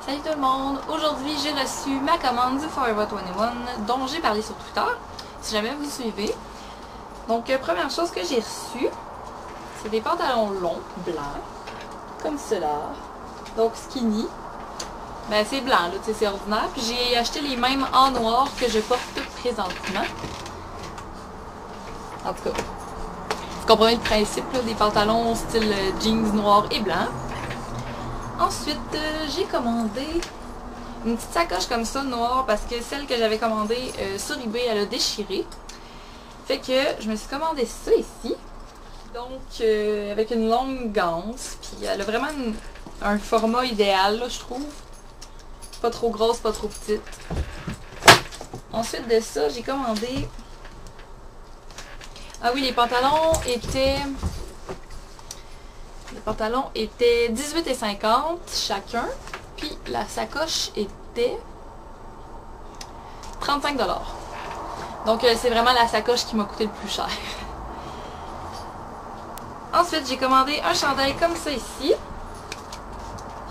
Salut tout le monde! Aujourd'hui, j'ai reçu ma commande du Forever 21 dont j'ai parlé sur Twitter, si jamais vous suivez. Donc, première chose que j'ai reçue, c'est des pantalons longs, blancs, comme cela. Donc, skinny. Ben, c'est blanc, là, c'est ordinaire. Puis j'ai acheté les mêmes en noir que je porte présentement. En tout cas, vous comprenez le principe, là, des pantalons style jeans noir et blanc. Ensuite, j'ai commandé une petite sacoche comme ça, noire, parce que celle que j'avais commandée sur eBay, elle a déchiré. Fait que je me suis commandé ça ici. Donc, avec une longue ganse, puis elle a vraiment un format idéal, là, je trouve. Pas trop grosse, pas trop petite. Ensuite de ça, j'ai commandé... Ah oui, les pantalons étaient 18,50 chacun. Puis la sacoche était 35 $. Donc c'est vraiment la sacoche qui m'a coûté le plus cher. Ensuite, j'ai commandé un chandail comme ça ici.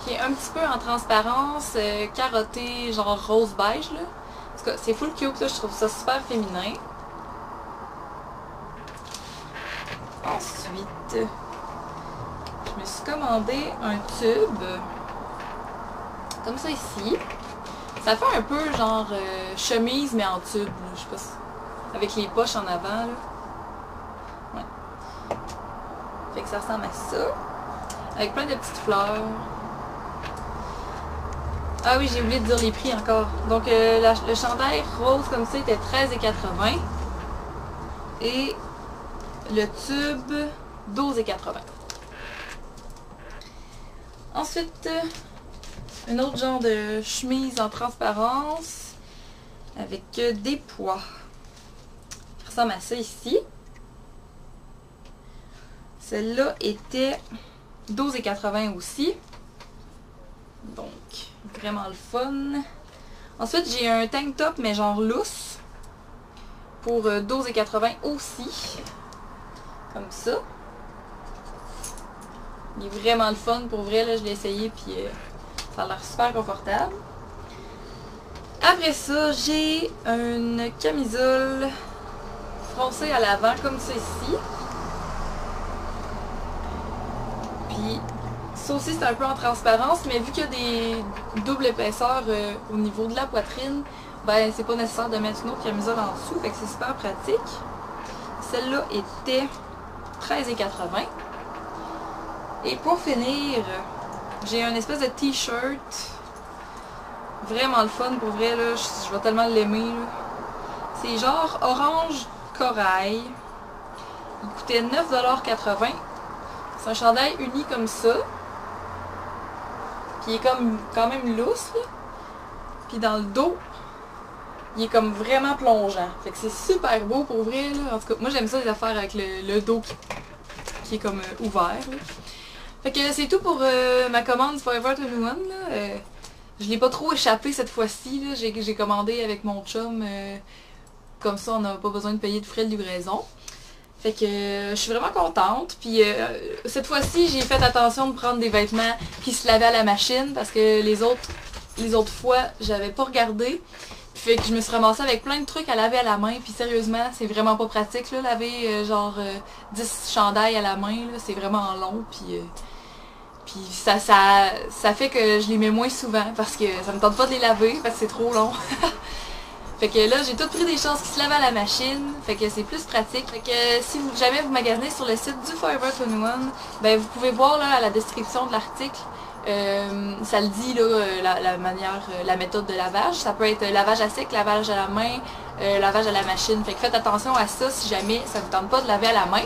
Qui est un petit peu en transparence, carotté, genre rose beige là. En tout cas, c'est full cute là, je trouve ça super féminin. Ensuite, je me suis commandé un tube, comme ça ici. Ça fait un peu genre chemise mais en tube, là. Je sais pas si... avec les poches en avant là. Ouais. Fait que ça ressemble à ça. Avec plein de petites fleurs. Ah oui, j'ai oublié de dire les prix encore. Donc le chandail rose comme ça était 13,80 $. Et le tube 12,80 $. Ensuite, un autre genre de chemise en transparence avec des pois. Ça ressemble à ça ici. Celle-là était 12,80 $ aussi. Donc, vraiment le fun. Ensuite, j'ai un tank top, mais genre lousse. Pour 12,80 $ aussi. Comme ça. Il est vraiment le fun. Pour vrai, là, je l'ai essayé, puis ça a l'air super confortable. Après ça, j'ai une camisole froncée à l'avant, comme ça ici. Puis, ça aussi, c'est un peu en transparence, mais vu qu'il y a des doubles épaisseurs au niveau de la poitrine, ben, c'est pas nécessaire de mettre une autre camisole en dessous, fait que c'est super pratique. Celle-là était 13,80 $. Et pour finir, j'ai un espèce de t-shirt vraiment le fun, pour vrai, là, je vais tellement l'aimer. C'est genre orange corail. Il coûtait 9,80 $. C'est un chandail uni comme ça. Puis il est comme quand même lousse, là. Puis dans le dos, il est comme vraiment plongeant. Fait que c'est super beau pour vrai, là. En tout cas, moi j'aime ça les affaires avec le dos qui est comme ouvert, là. Fait que c'est tout pour ma commande Forever 21 là. Je l'ai pas trop échappé cette fois-ci, là. J'ai commandé avec mon chum. Comme ça, on n'a pas besoin de payer de frais de livraison. Fait que je suis vraiment contente. Puis cette fois-ci, j'ai fait attention de prendre des vêtements qui se lavaient à la machine parce que les autres fois, j'avais pas regardé. Fait que je me suis ramassée avec plein de trucs à laver à la main. Puis sérieusement, c'est vraiment pas pratique là, laver genre 10 chandails à la main. C'est vraiment long. Puis ça fait que je les mets moins souvent parce que ça me tente pas de les laver parce que c'est trop long. Fait que là, j'ai tout pris des choses qui se lavent à la machine. Fait que c'est plus pratique. Fait que si jamais vous magasinez sur le site du Forever 21, ben vous pouvez voir là à la description de l'article. Ça le dit là, la méthode de lavage. Ça peut être lavage à sec, lavage à la main, lavage à la machine. Fait que faites attention à ça si jamais ça vous tente pas de laver à la main.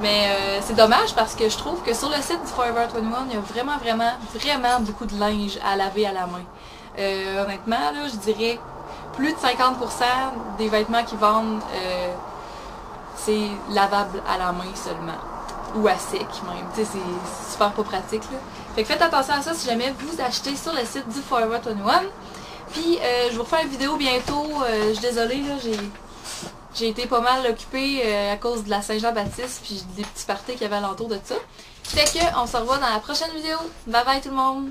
Mais c'est dommage parce que je trouve que sur le site du Forever 21, il y a vraiment beaucoup de linge à laver à la main. Honnêtement, là, je dirais plus de 50% des vêtements qu'ils vendent, c'est lavable à la main seulement. Ou à sec même. Tu sais, c'est super pas pratique là. Fait que faites attention à ça si jamais vous achetez sur le site du Forever 21. Puis je vous refais une vidéo bientôt. Je suis désolée là, j'ai été pas mal occupée à cause de la Saint-Jean-Baptiste puis des petits parties qu'il y avait alentour de ça. Fait que on se revoit dans la prochaine vidéo. Bye bye tout le monde!